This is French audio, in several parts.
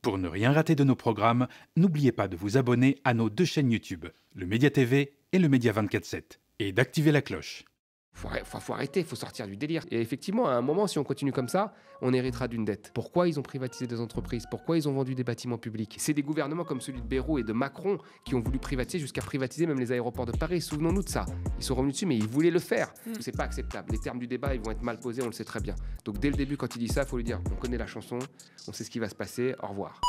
Pour ne rien rater de nos programmes, n'oubliez pas de vous abonner à nos deux chaînes YouTube, le Média TV et le Média 24/7, et d'activer la cloche. Faut arrêter, il faut sortir du délire. Et effectivement, à un moment, si on continue comme ça, on héritera d'une dette. Pourquoi ils ont privatisé des entreprises? Pourquoi ils ont vendu des bâtiments publics? C'est des gouvernements comme celui de Bayrou et de Macron qui ont voulu privatiser jusqu'à privatiser même les aéroports de Paris. Souvenons-nous de ça. Ils sont revenus dessus, mais ils voulaient le faire. C'est pas acceptable. Les termes du débat, ils vont être mal posés, on le sait très bien. Donc dès le début, quand il dit ça, il faut lui dire, on connaît la chanson, on sait ce qui va se passer, au revoir.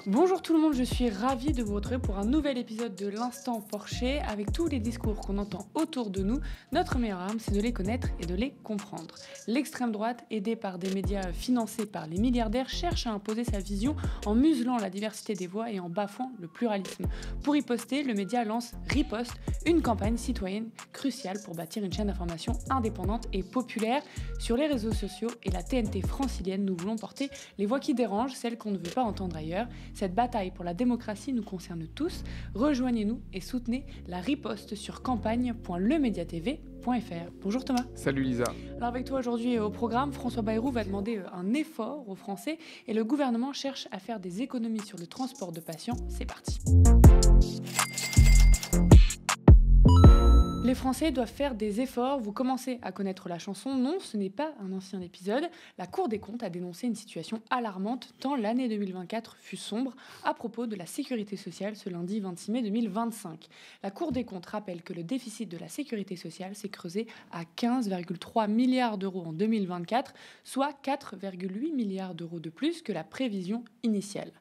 Bonjour tout le monde, je suis ravie de vous retrouver pour un nouvel épisode de l'Instant Porcher. Avec tous les discours qu'on entend autour de nous, notre meilleure arme, c'est de les connaître et de les comprendre. L'extrême droite, aidée par des médias financés par les milliardaires, cherche à imposer sa vision en muselant la diversité des voix et en bafouant le pluralisme. Pour y poster, le média lance Riposte, une campagne citoyenne cruciale pour bâtir une chaîne d'information indépendante et populaire. Sur les réseaux sociaux et la TNT francilienne, nous voulons porter les voix qui dérangent, celles qu'on ne veut pas entendre ailleurs. Cette bataille pour la démocratie nous concerne tous. Rejoignez-nous et soutenez la riposte sur campagne.lemediatv.fr. Bonjour Thomas. Salut Lisa. Alors avec toi aujourd'hui au programme, François Bayrou va demander un effort aux Français et le gouvernement cherche à faire des économies sur le transport de patients. C'est parti. Les Français doivent faire des efforts. Vous commencez à connaître la chanson. Non, ce n'est pas un ancien épisode. La Cour des comptes a dénoncé une situation alarmante tant l'année 2024 fut sombre à propos de la sécurité sociale ce lundi 26 mai 2025. La Cour des comptes rappelle que le déficit de la sécurité sociale s'est creusé à 15,3 milliards d'euros en 2024, soit 4,8 milliards d'euros de plus que la prévision initiale.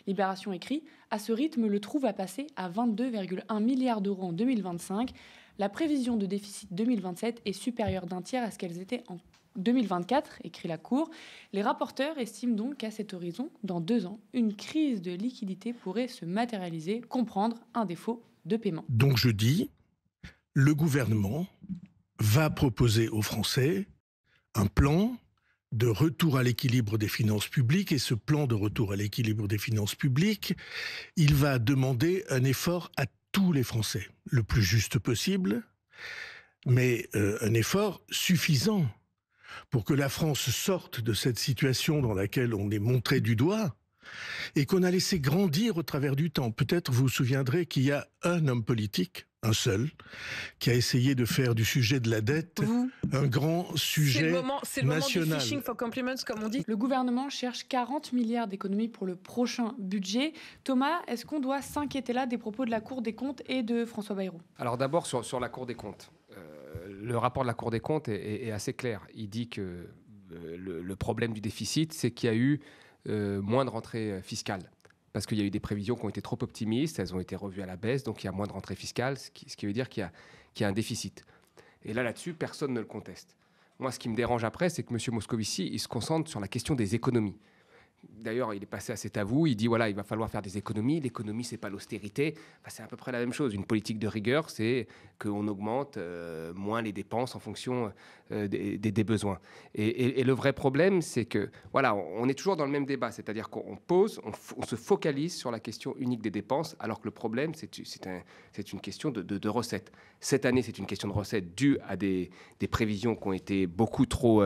Libération écrit « À ce rythme, le trou va passer à 22,1 milliards d'euros en 2025. La prévision de déficit 2027 est supérieure d'un tiers à ce qu'elles étaient en 2024, écrit la Cour. Les rapporteurs estiment donc qu'à cet horizon, dans 2 ans, une crise de liquidité pourrait se matérialiser, comprendre un défaut de paiement. Donc je dis, le gouvernement va proposer aux Français un plan de retour à l'équilibre des finances publiques, et ce plan de retour à l'équilibre des finances publiques, il va demander un effort à tous les Français, le plus juste possible, mais un effort suffisant pour que la France sorte de cette situation dans laquelle on est montré du doigt et qu'on a laissé grandir au travers du temps. Peut-être vous vous souviendrez qu'il y a un homme politique, un seul, qui a essayé de faire du sujet de la dette un grand sujet national. C'est le moment du fishing for compliments, comme on dit. Le gouvernement cherche 40 milliards d'économies pour le prochain budget. Thomas, est-ce qu'on doit s'inquiéter là des propos de la Cour des comptes et de François Bayrou? Alors d'abord sur la Cour des comptes. Le rapport de la Cour des comptes est assez clair. Il dit que le problème du déficit, c'est qu'il y a eu moins de rentrées fiscales. Parce qu'il y a eu des prévisions qui ont été trop optimistes, elles ont été revues à la baisse, donc il y a moins de rentrées fiscales, ce qui veut dire qu'il y a un déficit. Et là-dessus, personne ne le conteste. Moi, ce qui me dérange après, c'est que M. Moscovici, il se concentre sur la question des économies. D'ailleurs, il est passé à cet avou, il dit voilà, il va falloir faire des économies. L'économie, c'est pas l'austérité. Enfin, c'est à peu près la même chose. Une politique de rigueur, c'est qu'on augmente moins les dépenses en fonction des besoins. Et le vrai problème, c'est que voilà, on est toujours dans le même débat, c'est-à-dire qu'on on se focalise sur la question unique des dépenses, alors que le problème, c'est une question de recettes. Cette année, c'est une question de recettes due à des prévisions qui ont été beaucoup trop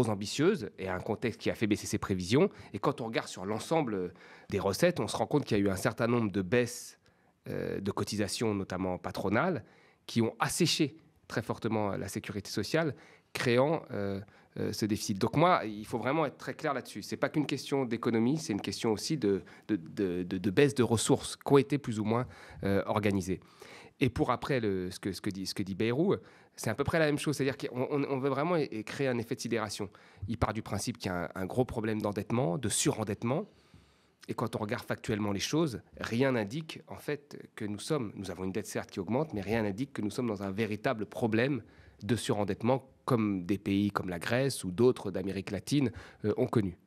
ambitieuse et à un contexte qui a fait baisser ses prévisions. Et quand on regarde sur l'ensemble des recettes, on se rend compte qu'il y a eu un certain nombre de baisses de cotisations, notamment patronales, qui ont asséché très fortement la sécurité sociale, créant ce déficit. Donc moi, il faut vraiment être très clair là-dessus. C'est pas qu'une question d'économie, c'est une question aussi de baisse de ressources qui ont été plus ou moins organisées. Et pour après, ce que dit Bayrou, c'est à peu près la même chose. C'est-à-dire qu'on veut vraiment créer un effet de sidération. Il part du principe qu'il y a un gros problème d'endettement, de surendettement. Et quand on regarde factuellement les choses, rien n'indique en fait que nous avons une dette certes qui augmente, mais rien n'indique que nous sommes dans un véritable problème de surendettement comme des pays comme la Grèce ou d'autres d'Amérique latine ont connu.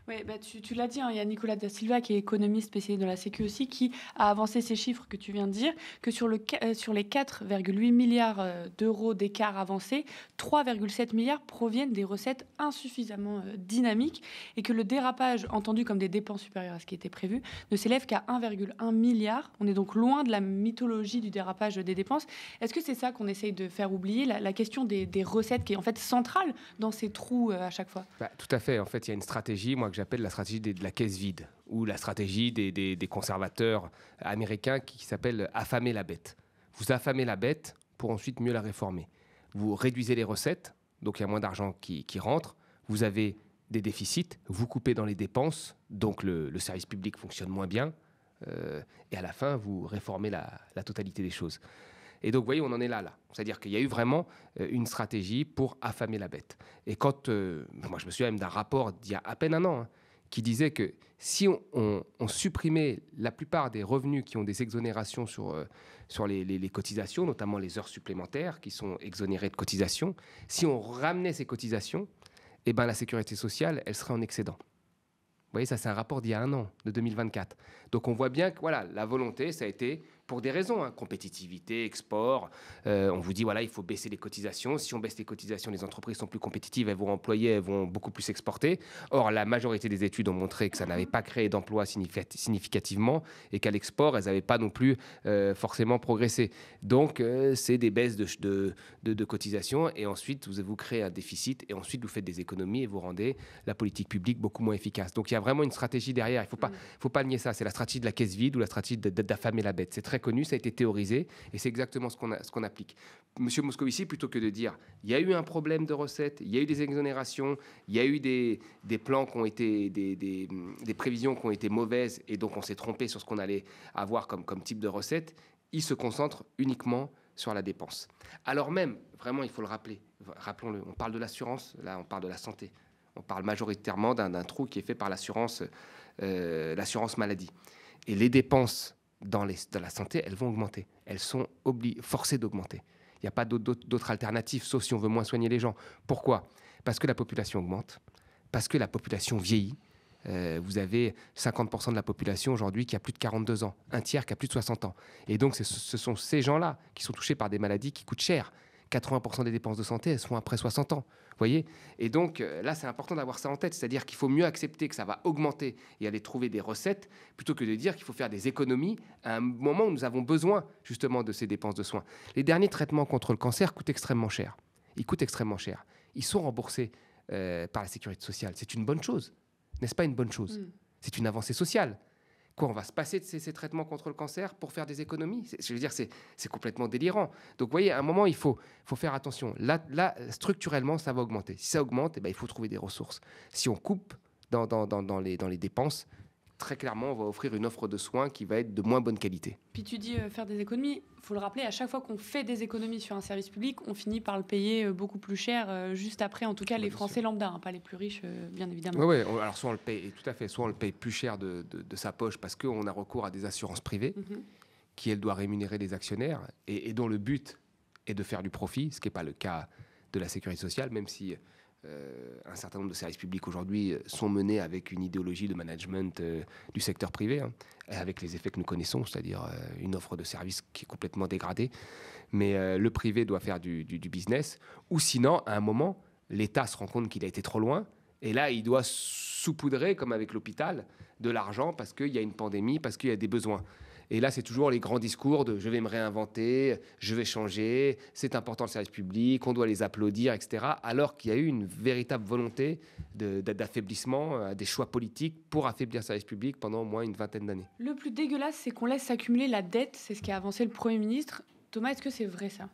Oui, tu l'as dit, hein, il y a Nicolas Da Silva qui est économiste spécialisé dans la Sécu aussi, qui a avancé ces chiffres que tu viens de dire, que sur les 4,8 milliards d'euros d'écart avancé, 3,7 milliards proviennent des recettes insuffisamment dynamiques et que le dérapage, entendu comme des dépenses supérieures à ce qui était prévu, ne s'élève qu'à 1,1 milliard. On est donc loin de la mythologie du dérapage des dépenses. Est-ce que c'est ça qu'on essaye de faire oublier, la question des recettes qui est en fait centrale dans ces trous à chaque fois? Tout à fait. En fait, il y a une stratégie, moi, que j'appelle la stratégie de la caisse vide, ou la stratégie des conservateurs américains qui s'appelle affamer la bête. Vous affamez la bête pour ensuite mieux la réformer. Vous réduisez les recettes, donc il y a moins d'argent qui rentre. Vous avez des déficits, vous coupez dans les dépenses, donc le service public fonctionne moins bien. Et à la fin, vous réformez la totalité des choses. Et donc, vous voyez, on en est là. C'est-à-dire qu'il y a eu vraiment une stratégie pour affamer la bête. Et quand, moi, je me souviens même d'un rapport d'il y a à peine un an, qui disait que si on supprimait la plupart des revenus qui ont des exonérations sur les cotisations, notamment les heures supplémentaires qui sont exonérées de cotisations, si on ramenait ces cotisations, eh ben, la sécurité sociale, elle serait en excédent. Vous voyez, ça, c'est un rapport d'il y a un an, de 2024. Donc, on voit bien que voilà, la volonté, ça a été pour des raisons, compétitivité, export. On vous dit, voilà, il faut baisser les cotisations. Si on baisse les cotisations, les entreprises sont plus compétitives, elles vont employer, elles vont beaucoup plus exporter. Or, la majorité des études ont montré que ça n'avait pas créé d'emplois significativement et qu'à l'export, elles n'avaient pas non plus forcément progressé. Donc, c'est des baisses de cotisations et ensuite, vous créez un déficit et ensuite, vous faites des économies et vous rendez la politique publique beaucoup moins efficace. Donc, il y a vraiment une stratégie derrière. Il ne faut pas nier ça. C'est la stratégie de la caisse vide ou la stratégie d'affamer la bête. C'est très connu, ça a été théorisé et c'est exactement ce qu'on applique. Monsieur Moscovici, plutôt que de dire il y a eu un problème de recettes, il y a eu des exonérations, il y a eu des plans qui ont été des prévisions qui ont été mauvaises et donc on s'est trompé sur ce qu'on allait avoir comme type de recettes, il se concentre uniquement sur la dépense. Alors même, vraiment, il faut le rappeler, rappelons-le, on parle de l'assurance, là on parle de la santé. On parle majoritairement d'un trou qui est fait par l'assurance maladie. Et les dépenses dans la santé, elles vont augmenter. Elles sont forcées d'augmenter. Il n'y a pas d'autres alternatives, sauf si on veut moins soigner les gens. Pourquoi ? Parce que la population augmente, parce que la population vieillit. Vous avez 50% de la population aujourd'hui qui a plus de 42 ans, un tiers qui a plus de 60 ans. Et donc, ce sont ces gens-là qui sont touchés par des maladies qui coûtent cher. 80% des dépenses de santé, elles sont après 60 ans. Vous voyez ? Et donc, là, c'est important d'avoir ça en tête. C'est-à-dire qu'il faut mieux accepter que ça va augmenter et aller trouver des recettes plutôt que de dire qu'il faut faire des économies à un moment où nous avons besoin, justement, de ces dépenses de soins. Les derniers traitements contre le cancer coûtent extrêmement cher. Ils coûtent extrêmement cher. Ils sont remboursés par la sécurité sociale. C'est une bonne chose. N'est-ce pas une bonne chose ? C'est une avancée sociale. Quoi, on va se passer de ces traitements contre le cancer pour faire des économies ? Je veux dire, c'est complètement délirant. Donc, vous voyez, à un moment, il faut faire attention. Là, structurellement, ça va augmenter. Si ça augmente, il faut trouver des ressources. Si on coupe dans les dépenses, très clairement, on va offrir une offre de soins qui va être de moins bonne qualité. Puis tu dis faire des économies. Il faut le rappeler, à chaque fois qu'on fait des économies sur un service public, on finit par le payer beaucoup plus cher juste après. En tout cas, les Français lambda, pas les plus riches, bien évidemment. Oui, alors soit on le paye, tout à fait, soit on le paye plus cher de sa poche parce qu'on a recours à des assurances privées qui, elles, doivent rémunérer les actionnaires et dont le but est de faire du profit, ce qui n'est pas le cas de la sécurité sociale, même si un certain nombre de services publics aujourd'hui sont menés avec une idéologie de management du secteur privé, avec les effets que nous connaissons, c'est-à-dire une offre de services qui est complètement dégradée. Mais le privé doit faire du business, ou sinon, à un moment, l'État se rend compte qu'il a été trop loin, et là, il doit saupoudrer, comme avec l'hôpital, de l'argent parce qu'il y a une pandémie, parce qu'il y a des besoins. Et là, c'est toujours les grands discours de « je vais me réinventer, je vais changer, c'est important le service public, on doit les applaudir, etc. » Alors qu'il y a eu une véritable volonté d'affaiblissement, des choix politiques pour affaiblir le service public pendant au moins une vingtaine d'années. Le plus dégueulasse, c'est qu'on laisse s'accumuler la dette, c'est ce qu'a avancé le Premier ministre. Thomas, est-ce que c'est vrai ça ?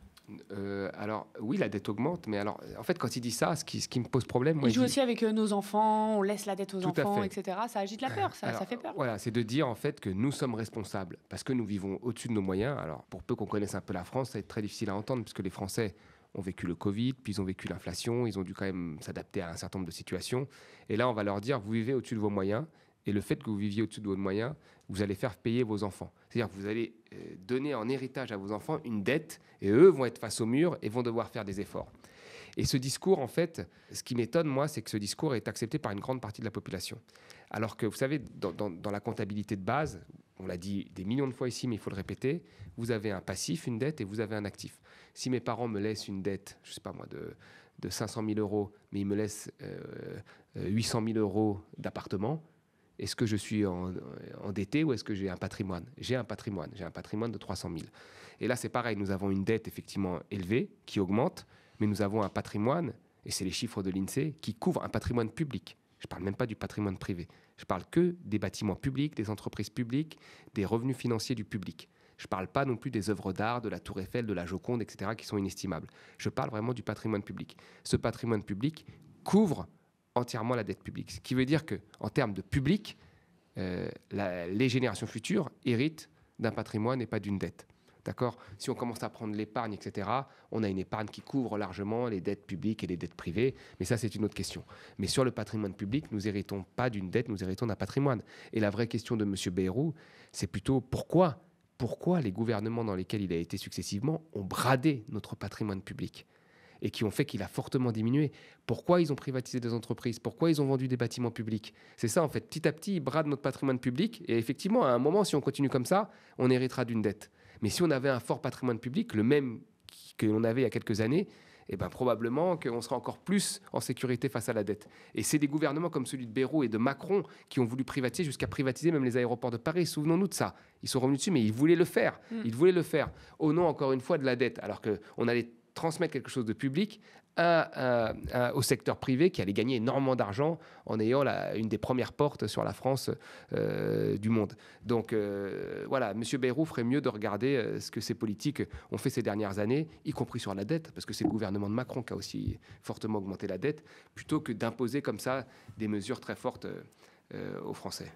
Alors, oui, la dette augmente, mais alors, en fait, quand il dit ça, ce qui me pose problème... Il joue aussi avec nos enfants, on laisse la dette aux enfants, etc. Ça agite la peur, ça fait peur. Voilà, c'est de dire, en fait, que nous sommes responsables, parce que nous vivons au-dessus de nos moyens. Alors, pour peu qu'on connaisse un peu la France, ça va être très difficile à entendre, puisque les Français ont vécu le Covid, puis ils ont vécu l'inflation, ils ont dû quand même s'adapter à un certain nombre de situations. Et là, on va leur dire, vous vivez au-dessus de vos moyens, et le fait que vous viviez au-dessus de vos moyens, vous allez faire payer vos enfants. C'est-à-dire que vous allez donner en héritage à vos enfants une dette, et eux vont être face au mur et vont devoir faire des efforts. Et ce discours, en fait, ce qui m'étonne, moi, c'est que ce discours est accepté par une grande partie de la population. Alors que, vous savez, dans la comptabilité de base, on l'a dit des millions de fois ici, mais il faut le répéter, vous avez un passif, une dette, et vous avez un actif. Si mes parents me laissent une dette, je ne sais pas moi, de 500 000 euros, mais ils me laissent 800 000 euros d'appartement, est-ce que je suis endetté ou est-ce que j'ai un patrimoine ? J'ai un patrimoine de 300 000. Et là, c'est pareil, nous avons une dette effectivement élevée, qui augmente, mais nous avons un patrimoine, et c'est les chiffres de l'INSEE, qui couvre un patrimoine public, Je ne parle même pas du patrimoine privé. Je parle que des bâtiments publics, des entreprises publiques, des revenus financiers du public. Je ne parle pas non plus des œuvres d'art, de la Tour Eiffel, de la Joconde, etc., qui sont inestimables. Je parle vraiment du patrimoine public. Ce patrimoine public couvre entièrement la dette publique. Ce qui veut dire qu'en termes de public, les générations futures héritent d'un patrimoine et pas d'une dette. D'accord ? Si on commence à prendre l'épargne, etc., on a une épargne qui couvre largement les dettes publiques et les dettes privées, mais ça, c'est une autre question. Mais sur le patrimoine public, nous héritons pas d'une dette, nous héritons d'un patrimoine. Et la vraie question de M. Bayrou, c'est plutôt pourquoi les gouvernements dans lesquels il a été successivement ont bradé notre patrimoine public et qui ont fait qu'il a fortement diminué. Pourquoi ils ont privatisé des entreprises ? Pourquoi ils ont vendu des bâtiments publics ? C'est ça, en fait. Petit à petit, ils bradent notre patrimoine public. Et effectivement, à un moment, si on continue comme ça, on héritera d'une dette. Mais si on avait un fort patrimoine public, le même que l'on avait il y a quelques années, eh ben, probablement qu'on sera encore plus en sécurité face à la dette. Et c'est des gouvernements comme celui de Bayrou et de Macron qui ont voulu privatiser, jusqu'à privatiser même les aéroports de Paris. Souvenons-nous de ça. Ils sont revenus dessus, mais ils voulaient le faire. Ils voulaient le faire au nom, encore une fois, de la dette. Alors qu'on allait transmettre quelque chose de public au secteur privé qui allait gagner énormément d'argent en ayant une des premières portes sur la France du monde. Donc voilà, M. Bayrou ferait mieux de regarder ce que ces politiques ont fait ces dernières années, y compris sur la dette, parce que c'est le gouvernement de Macron qui a aussi fortement augmenté la dette, plutôt que d'imposer comme ça des mesures très fortes aux Français.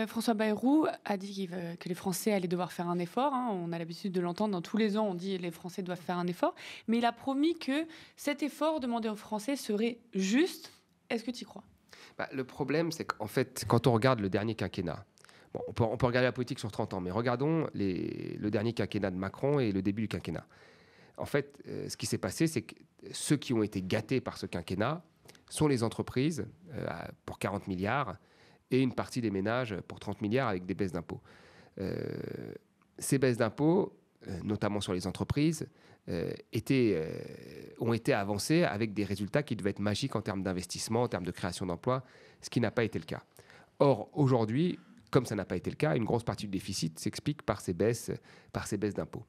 François Bayrou a dit que les Français allaient devoir faire un effort. On a l'habitude de l'entendre dans tous les ans. On dit que les Français doivent faire un effort. Mais il a promis que cet effort demandé aux Français serait juste. Est-ce que tu y crois ? Le problème, c'est qu'en fait, quand on regarde le dernier quinquennat, bon, on peut regarder la politique sur 30 ans, mais regardons le dernier quinquennat de Macron et le début du quinquennat. En fait, ce qui s'est passé, c'est que ceux qui ont été gâtés par ce quinquennat sont les entreprises pour 40 milliards et une partie des ménages pour 30 milliards avec des baisses d'impôts. Ces baisses d'impôts, notamment sur les entreprises, ont été avancées avec des résultats qui devaient être magiques en termes d'investissement, en termes de création d'emplois, ce qui n'a pas été le cas. Or, aujourd'hui, comme ça n'a pas été le cas, une grosse partie du déficit s'explique par ces baisses d'impôts.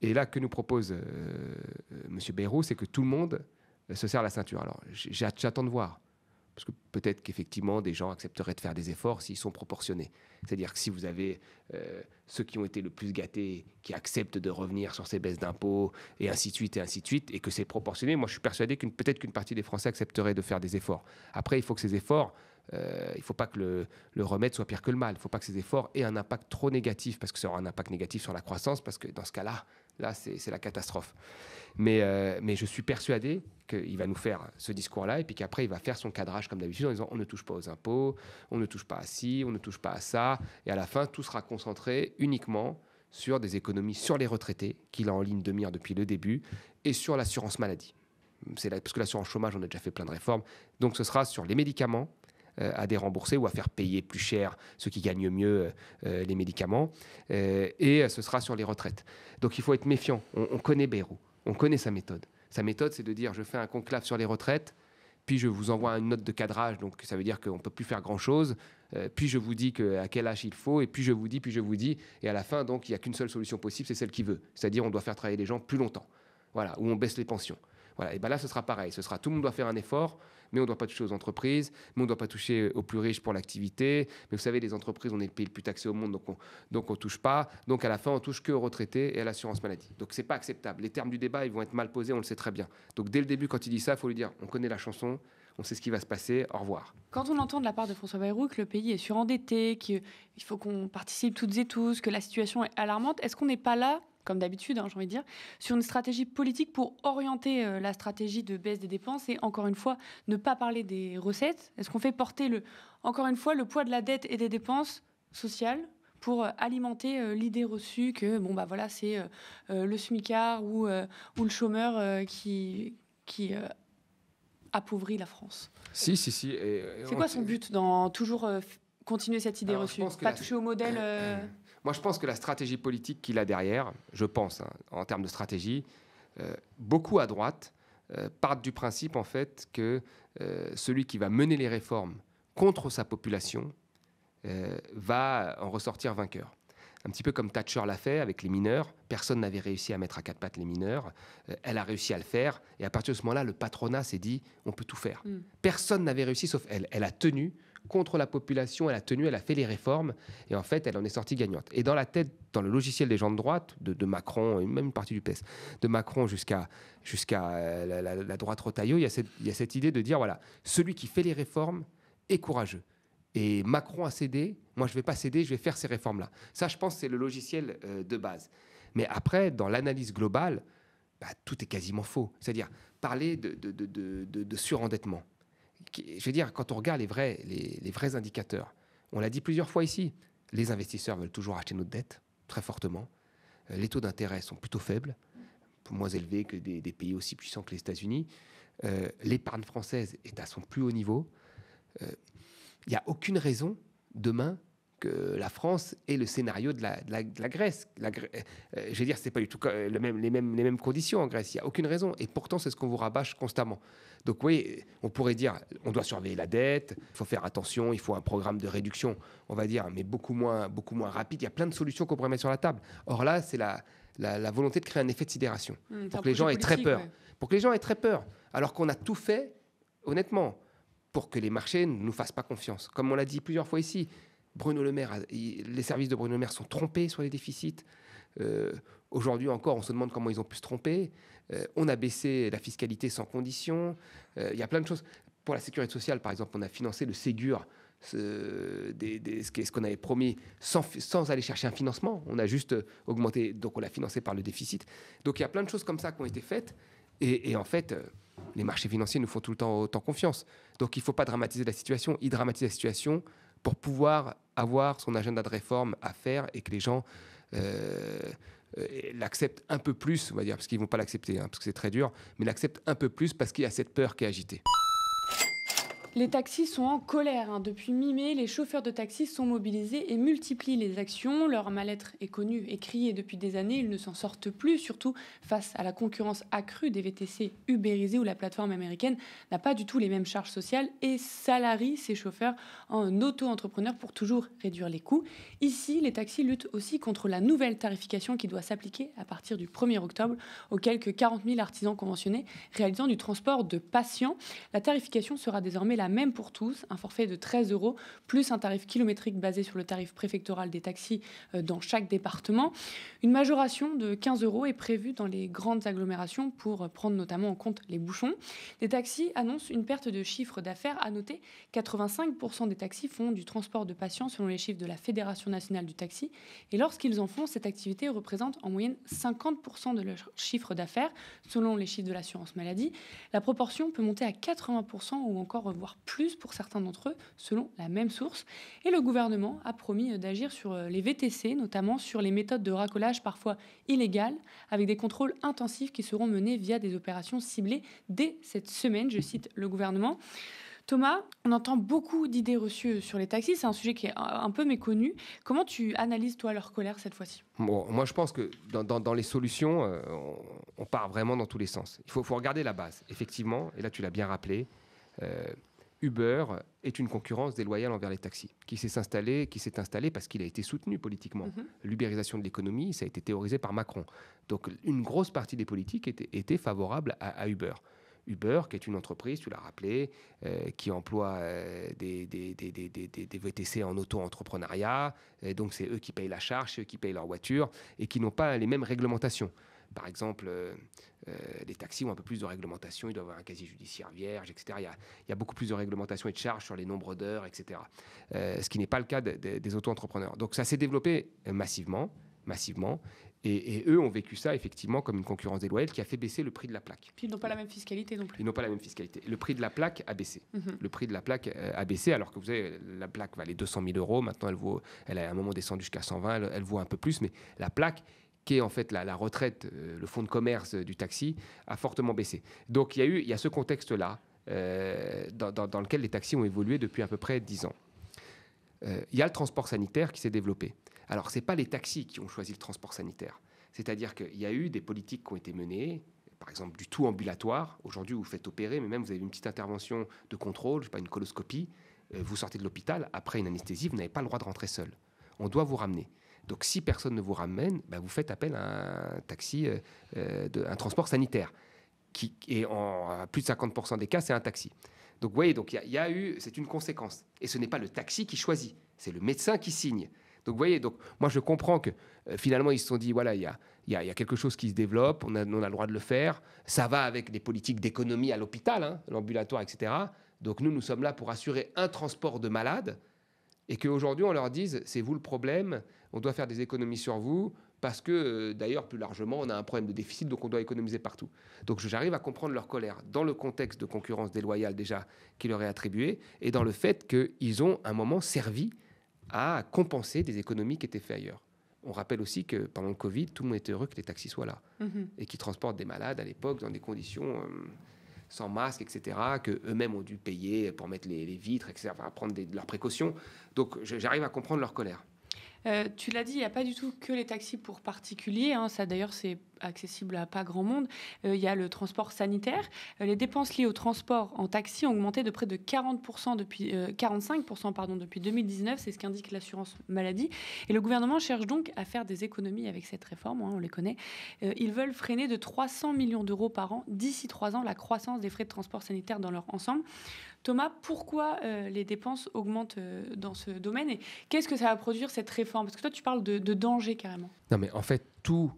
Et là, que nous propose M. Bayrou, c'est que tout le monde se serre la ceinture. Alors, j'attends de voir. Parce que peut-être qu'effectivement, des gens accepteraient de faire des efforts s'ils sont proportionnés. C'est-à-dire que si vous avez ceux qui ont été le plus gâtés, qui acceptent de revenir sur ces baisses d'impôts, et ainsi de suite, et que c'est proportionné, moi je suis persuadé peut-être qu'une partie des Français accepterait de faire des efforts. Après, il faut que ces efforts, il ne faut pas que le remède soit pire que le mal. Il ne faut pas que ces efforts aient un impact trop négatif, parce que ça aura un impact négatif sur la croissance, parce que dans ce cas-là, c'est la catastrophe. Mais je suis persuadé qu'il va nous faire ce discours-là et puis qu'après, il va faire son cadrage comme d'habitude en disant on ne touche pas aux impôts, on ne touche pas à ci, on ne touche pas à ça. Et à la fin, tout sera concentré uniquement sur des économies sur les retraités, qu'il a en ligne de mire depuis le début, et sur l'assurance maladie. Parce que l'assurance chômage, on a déjà fait plein de réformes. Donc ce sera sur les médicaments à dérembourser ou à faire payer plus cher ceux qui gagnent mieux les médicaments. Et ce sera sur les retraites. Donc il faut être méfiant. On connaît Bayrou. On connaît sa méthode. Sa méthode, c'est de dire je fais un conclave sur les retraites, puis je vous envoie une note de cadrage, donc ça veut dire qu'on ne peut plus faire grand-chose, puis je vous dis à quel âge il faut, et puis je vous dis, et à la fin, donc, il n'y a qu'une seule solution possible, c'est celle qu'il veut. C'est-à-dire on doit faire travailler les gens plus longtemps, voilà, ou on baisse les pensions. Voilà, et bien là, ce sera pareil. Tout le monde doit faire un effort, mais on ne doit pas toucher aux entreprises, mais on ne doit pas toucher aux plus riches pour l'activité. Mais vous savez, les entreprises, on est le pays le plus taxé au monde, donc on ne touche pas. Donc à la fin, on touche qu'aux retraités et à l'assurance maladie. Donc ce n'est pas acceptable. Les termes du débat, ils vont être mal posés, on le sait très bien. Donc dès le début, quand il dit ça, il faut lui dire, on connaît la chanson, on sait ce qui va se passer, au revoir. Quand on entend de la part de François Bayrou que le pays est surendetté, qu'il faut qu'on participe toutes et tous, que la situation est alarmante, est-ce qu'on n'est pas là, comme d'habitude, j'ai envie de dire, sur une stratégie politique pour orienter la stratégie de baisse des dépenses et, encore une fois, ne pas parler des recettes ? Est-ce qu'on fait porter, encore une fois, le poids de la dette et des dépenses sociales pour alimenter l'idée reçue que c'est le smicard ou le chômeur qui appauvrit la France ? Si. C'est quoi son but dans toujours continuer cette idée reçue ? Pas toucher au modèle Moi, je pense que la stratégie politique qu'il a derrière, je pense, en termes de stratégie, beaucoup à droite partent du principe, en fait, que celui qui va mener les réformes contre sa population va en ressortir vainqueur. un petit peu comme Thatcher l'a fait avec les mineurs. Personne n'avait réussi à mettre à quatre pattes les mineurs. Elle a réussi à le faire. Et à partir de ce moment-là, le patronat s'est dit, on peut tout faire. Personne n'avait réussi sauf elle. Elle a tenu contre la population, elle a fait les réformes. Et en fait, elle en est sortie gagnante. Et dans la tête, dans le logiciel des gens de droite, de Macron, et même une partie du PS, de Macron jusqu'à la droite Rotaillot, il y a cette idée de dire, voilà, celui qui fait les réformes est courageux. Et Macron a cédé, moi je ne vais pas céder, je vais faire ces réformes-là. Ça, je pense, c'est le logiciel de base. Mais après, dans l'analyse globale, tout est quasiment faux. C'est-à-dire, parler de surendettement. Je veux dire, quand on regarde les vrais indicateurs, on l'a dit plusieurs fois ici, les investisseurs veulent toujours acheter notre dette, très fortement. Les taux d'intérêt sont plutôt faibles, moins élevés que des pays aussi puissants que les États-Unis. L'épargne française est à son plus haut niveau. Il n'y a aucune raison, demain, que la France ait le scénario de la Grèce. Je veux dire, ce n'est pas du tout les mêmes conditions en Grèce. Il n'y a aucune raison. Et pourtant, c'est ce qu'on vous rabâche constamment. Donc oui, on pourrait dire, on doit surveiller la dette, il faut faire attention, il faut un programme de réduction, on va dire, mais beaucoup moins rapide. Il y a plein de solutions qu'on pourrait mettre sur la table. Or là, c'est la volonté de créer un effet de sidération. Pour que les gens aient très peur. Ouais. Pour que les gens aient très peur. Alors qu'on a tout fait, honnêtement, pour que les marchés ne nous fassent pas confiance. Comme on l'a dit plusieurs fois ici, Bruno Le Maire, les services de Bruno Le Maire sont trompés sur les déficits. Aujourd'hui encore, on se demande comment ils ont pu se tromper. On a baissé la fiscalité sans condition. Il y a plein de choses. Pour la sécurité sociale, par exemple, on a financé le Ségur, ce qu'on avait promis, sans aller chercher un financement. On a juste augmenté, donc on l'a financé par le déficit. Donc il y a plein de choses comme ça qui ont été faites. Et en fait, les marchés financiers nous font tout le temps autant confiance. Donc il ne faut pas dramatiser la situation. Ils dramatisent la situation pour pouvoir avoir son agenda de réforme à faire et que les gens l'acceptent un peu plus, on va dire, parce qu'ils ne vont pas l'accepter, parce que c'est très dur, mais l'acceptent un peu plus parce qu'il y a cette peur qui est agitée. Les taxis sont en colère. Depuis mi-mai, les chauffeurs de taxis sont mobilisés et multiplient les actions. Leur mal-être est connu et crié depuis des années. Ils ne s'en sortent plus, surtout face à la concurrence accrue des VTC ubérisés où la plateforme américaine n'a pas du tout les mêmes charges sociales et salarie ses chauffeurs en auto-entrepreneurs pour toujours réduire les coûts. Ici, les taxis luttent aussi contre la nouvelle tarification qui doit s'appliquer à partir du 1er octobre aux quelques 40 000 artisans conventionnés réalisant du transport de patients. La tarification sera désormais la même pour tous, un forfait de 13 € plus un tarif kilométrique basé sur le tarif préfectoral des taxis dans chaque département. Une majoration de 15 € est prévue dans les grandes agglomérations pour prendre notamment en compte les bouchons. Les taxis annoncent une perte de chiffre d'affaires. À noter, 85% des taxis font du transport de patients selon les chiffres de la Fédération nationale du taxi. Et lorsqu'ils en font, cette activité représente en moyenne 50% de leur chiffre d'affaires selon les chiffres de l'assurance maladie. La proportion peut monter à 80% ou encore voire plus pour certains d'entre eux, selon la même source. Et le gouvernement a promis d'agir sur les VTC, notamment sur les méthodes de racolage parfois illégales, avec des contrôles intensifs qui seront menés via des opérations ciblées dès cette semaine, je cite le gouvernement. Thomas, on entend beaucoup d'idées reçues sur les taxis, c'est un sujet qui est un peu méconnu. Comment tu analyses, toi, leur colère cette fois-ci ? Bon, moi, je pense que dans les solutions, on part vraiment dans tous les sens. Il faut regarder la base, effectivement, et là, tu l'as bien rappelé, Uber est une concurrence déloyale envers les taxis, qui s'est installé parce qu'il a été soutenu politiquement. L'ubérisation de l'économie, ça a été théorisé par Macron. Donc, une grosse partie des politiques était favorable à Uber. Uber, qui est une entreprise, tu l'as rappelé, qui emploie des VTC en auto-entrepreneuriat. Donc, c'est eux qui payent la charge, c'est eux qui payent leur voiture et qui n'ont pas les mêmes réglementations. Par exemple, les taxis ont un peu plus de réglementation, ils doivent avoir un casier judiciaire vierge, etc. Il y a beaucoup plus de réglementation et de charges sur les nombres d'heures, etc. Ce qui n'est pas le cas des auto-entrepreneurs. Donc ça s'est développé massivement. Et eux ont vécu ça effectivement comme une concurrence déloyale qui a fait baisser le prix de la plaque. Puis ils n'ont pas la même fiscalité non plus. Ils n'ont pas la même fiscalité. Le prix de la plaque a baissé. Le prix de la plaque a baissé alors que vous savez, la plaque valait 200 000 €. Maintenant, elle a à un moment descendu jusqu'à 120. Elle vaut un peu plus. Mais la plaque, qui est en fait la retraite, le fonds de commerce du taxi, a fortement baissé. Donc il y a ce contexte-là dans lequel les taxis ont évolué depuis à peu près 10 ans. Il y a le transport sanitaire qui s'est développé. Alors, ce n'est pas les taxis qui ont choisi le transport sanitaire. C'est-à-dire qu'il y a eu des politiques qui ont été menées, par exemple du tout ambulatoire. Aujourd'hui, vous faites opérer, mais même vous avez une petite intervention de contrôle, je sais pas, une coloscopie. Vous sortez de l'hôpital, après une anesthésie, vous n'avez pas le droit de rentrer seul. On doit vous ramener. Donc, si personne ne vous ramène, vous faites appel à un taxi, un transport sanitaire, et à plus de 50% des cas, c'est un taxi. Donc, vous voyez, il y a eu, c'est une conséquence. Et ce n'est pas le taxi qui choisit, c'est le médecin qui signe. Donc, vous voyez, moi, je comprends que finalement, ils se sont dit, voilà, il y a quelque chose qui se développe, on a le droit de le faire. Ça va avec des politiques d'économie à l'hôpital, l'ambulatoire, etc. Donc, nous sommes là pour assurer un transport de malades et qu'aujourd'hui, on leur dise, c'est vous le problème, on doit faire des économies sur vous parce que, d'ailleurs, plus largement, on a un problème de déficit, donc on doit économiser partout. Donc, j'arrive à comprendre leur colère dans le contexte de concurrence déloyale déjà qui leur est attribué et dans le fait qu'ils ont un moment servi à compenser des économies qui étaient faites ailleurs. On rappelle aussi que pendant le Covid, tout le monde était heureux que les taxis soient là et qu'ils transportent des malades à l'époque dans des conditions sans masque, etc., qu'eux-mêmes ont dû payer pour mettre les vitres, etc., prendre leurs précautions. Donc, j'arrive à comprendre leur colère. Tu l'as dit, il n'y a pas du tout que les taxis pour particuliers. Ça, d'ailleurs, c'est accessible à pas grand monde. Il y a le transport sanitaire. Les dépenses liées au transport en taxi ont augmenté de près de 45% depuis 2019. C'est ce qu'indique l'assurance maladie. Et le gouvernement cherche donc à faire des économies avec cette réforme. On les connaît. Ils veulent freiner de 300 millions d'euros par an d'ici 3 ans la croissance des frais de transport sanitaire dans leur ensemble. Thomas, pourquoi les dépenses augmentent dans ce domaine et qu'est-ce que ça va produire cette réforme? Parce que toi, tu parles de danger carrément. Non, mais en fait, tout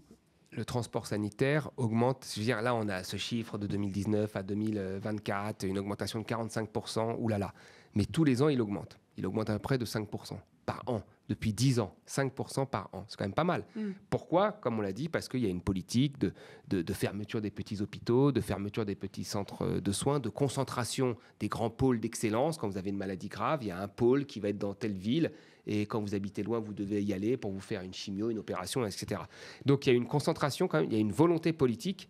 le transport sanitaire augmente. Je veux dire, là, on a ce chiffre de 2019 à 2024, une augmentation de 45%. Oulala. Mais tous les ans, il augmente. Il augmente à peu près de 5% par an. Depuis 10 ans, 5% par an. C'est quand même pas mal. Pourquoi? Comme on l'a dit, parce qu'il y a une politique de fermeture des petits hôpitaux, de fermeture des petits centres de soins, de concentration des grands pôles d'excellence. Quand vous avez une maladie grave, il y a un pôle qui va être dans telle ville. Et quand vous habitez loin, vous devez y aller pour vous faire une chimio, une opération, etc. Donc, il y a une concentration quand même, il y a une volonté politique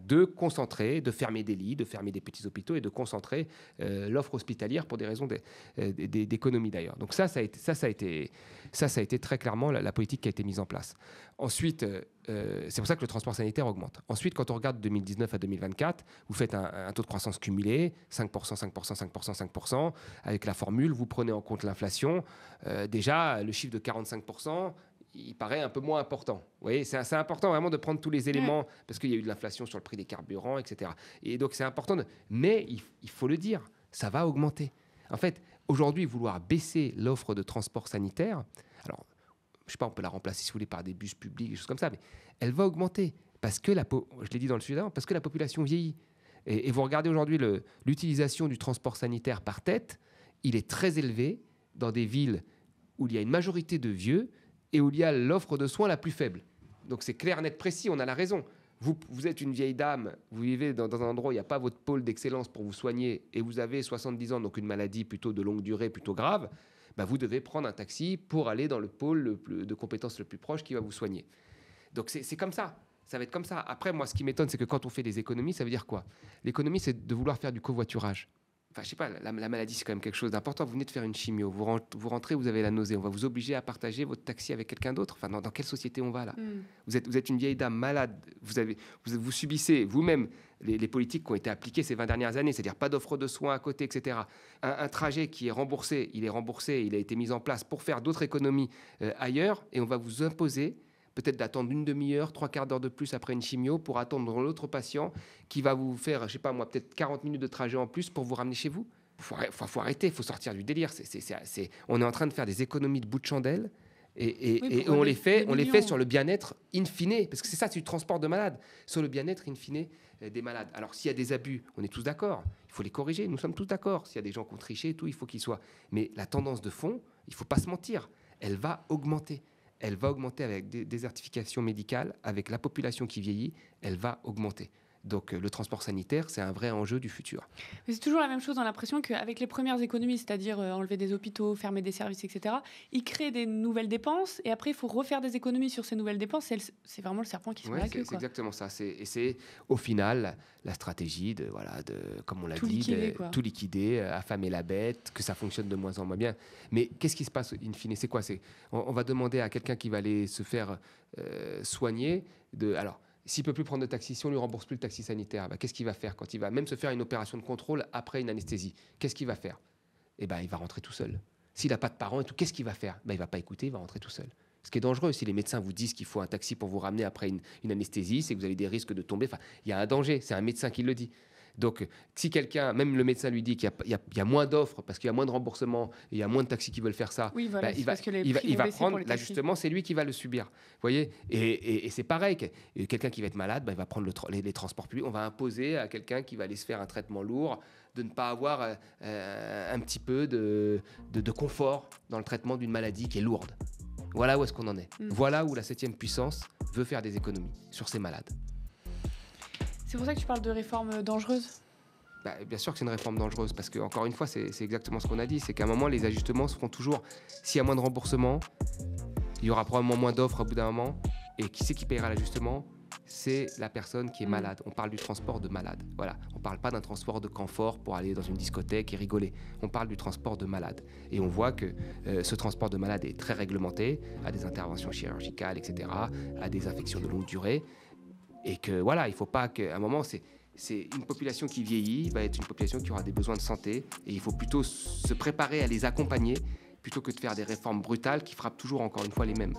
de concentrer, de fermer des lits, de fermer des petits hôpitaux et de concentrer l'offre hospitalière pour des raisons d'économie d'ailleurs. Donc ça a été très clairement la politique qui a été mise en place. Ensuite, c'est pour ça que le transport sanitaire augmente. Ensuite, quand on regarde 2019 à 2024, vous faites un taux de croissance cumulé, 5%, 5%, 5%, 5%. Avec la formule, vous prenez en compte l'inflation. Déjà, le chiffre de 45%, il paraît un peu moins important. Vous voyez, c'est important vraiment de prendre tous les éléments parce qu'il y a eu de l'inflation sur le prix des carburants, etc. Et donc, c'est important. Mais il faut le dire, ça va augmenter. En fait, aujourd'hui, vouloir baisser l'offre de transport sanitaire, alors, je ne sais pas, on peut la remplacer, si vous voulez, par des bus publics, des choses comme ça, mais elle va augmenter parce que, je l'ai dit dans le sujet d'avant, parce que la population vieillit. Et vous regardez aujourd'hui l'utilisation du transport sanitaire par tête, il est très élevé dans des villes où il y a une majorité de vieux et où il y a l'offre de soins la plus faible. Donc c'est clair, net, précis, on a la raison. Vous êtes une vieille dame, vous vivez dans un endroit où il n'y a pas votre pôle d'excellence pour vous soigner et vous avez 70 ans, donc une maladie plutôt de longue durée, plutôt grave, vous devez prendre un taxi pour aller dans le pôle de compétences le plus proche qui va vous soigner. Donc c'est comme ça, ça va être comme ça. Après, moi, ce qui m'étonne, c'est que quand on fait des économies, ça veut dire quoi? L'économie, c'est de vouloir faire du covoiturage. Enfin, je sais pas, la maladie, c'est quand même quelque chose d'important. Vous venez de faire une chimio, vous rentrez, vous avez la nausée. On va vous obliger à partager votre taxi avec quelqu'un d'autre. Enfin, dans quelle société on va, là? Vous êtes une vieille dame malade. Vous subissez vous-même les politiques qui ont été appliquées ces 20 dernières années, c'est-à-dire pas d'offre de soins à côté, etc. Un trajet qui est remboursé, il a été mis en place pour faire d'autres économies ailleurs, et on va vous imposer peut-être d'attendre une demi-heure, 3/4 d'heure de plus après une chimio pour attendre l'autre patient qui va vous faire, je sais pas moi, peut-être 40 minutes de trajet en plus pour vous ramener chez vous. Faut arrêter, il faut sortir du délire. On est en train de faire des économies de bout de chandelle et on les fait sur le bien-être in fine, parce que c'est ça, c'est du transport de malades, sur le bien-être in fine des malades. Alors s'il y a des abus, on est tous d'accord, il faut les corriger, nous sommes tous d'accord. S'il y a des gens qui ont triché et tout, il faut qu'ils soient. Mais la tendance de fond, il faut pas se mentir, elle va augmenter. Elle va augmenter avec des désertifications médicales, avec la population qui vieillit, elle va augmenter. Donc le transport sanitaire, c'est un vrai enjeu du futur. Mais c'est toujours la même chose, dans l'impression qu'avec les premières économies, c'est-à-dire enlever des hôpitaux, fermer des services, etc., ils créent des nouvelles dépenses et après il faut refaire des économies sur ces nouvelles dépenses. C'est vraiment le serpent qui se mord la queue. C'est exactement ça. C'est au final la stratégie comme on l'a dit, tout liquider, affamer la bête, que ça fonctionne de moins en moins bien. Mais qu'est-ce qui se passe in fine? C'est quoi? On va demander à quelqu'un qui va aller se faire soigner alors, s'il ne peut plus prendre de taxi, si on ne lui rembourse plus le taxi sanitaire, qu'est-ce qu'il va faire quand il va même se faire une opération de contrôle après une anesthésie? Qu'est-ce qu'il va faire? Il va rentrer tout seul. S'il n'a pas de parents et tout, qu'est-ce qu'il va faire? Il ne va pas écouter, il va rentrer tout seul. Ce qui est dangereux, si les médecins vous disent qu'il faut un taxi pour vous ramener après une anesthésie, c'est que vous avez des risques de tomber. Enfin, il y a un danger, c'est un médecin qui le dit. Donc, si quelqu'un, même le médecin lui dit qu'il y a moins d'offres parce qu'il y a moins de remboursements et il y a moins de taxis qui veulent faire ça, oui, voilà, il va prendre, là justement, c'est lui qui va le subir. Vous voyez, et c'est pareil, quelqu'un qui va être malade, il va prendre les transports publics. On va imposer à quelqu'un qui va aller se faire un traitement lourd de ne pas avoir un petit peu de confort dans le traitement d'une maladie qui est lourde. Voilà où est-ce qu'on en est. Voilà où la 7e puissance veut faire des économies sur ces malades. C'est pour ça que tu parles de réforme dangereuse ? Bien sûr que c'est une réforme dangereuse, parce que, encore une fois, c'est exactement ce qu'on a dit, c'est qu'à un moment, les ajustements se feront toujours. S'il y a moins de remboursement, il y aura probablement moins d'offres au bout d'un moment, et qui c'est qui paiera l'ajustement ? C'est la personne qui est malade. On parle du transport de malade. Voilà. On ne parle pas d'un transport de confort pour aller dans une discothèque et rigoler. On parle du transport de malade. Et on voit que ce transport de malade est très réglementé, à des interventions chirurgicales, etc., à des infections de longue durée. Et que voilà, il ne faut pas qu'à un moment, c'est une population qui vieillit, va être une population qui aura des besoins de santé. Et il faut plutôt se préparer à les accompagner plutôt que de faire des réformes brutales qui frappent toujours encore une fois les mêmes.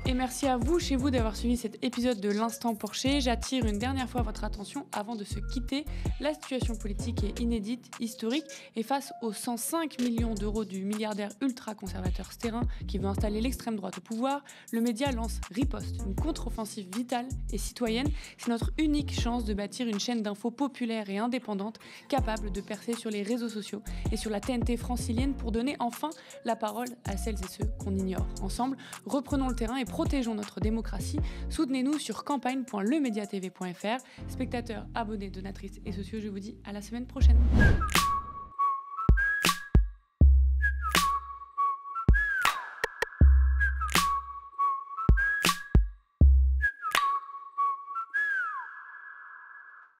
Et merci à vous, chez vous, d'avoir suivi cet épisode de l'Instant Porcher. J'attire une dernière fois votre attention avant de se quitter. La situation politique est inédite, historique, et face aux 105 millions d'euros du milliardaire ultra-conservateur Sterrin qui veut installer l'extrême droite au pouvoir, le média lance Riposte, une contre-offensive vitale et citoyenne. C'est notre unique chance de bâtir une chaîne d'infos populaire et indépendante capable de percer sur les réseaux sociaux et sur la TNT francilienne pour donner enfin la parole à celles et ceux qu'on ignore. Ensemble, reprenons le terrain et protégeons notre démocratie. Soutenez-nous sur campagne.lemediatv.fr. Spectateurs, abonnés, donatrices et sociaux, je vous dis à la semaine prochaine.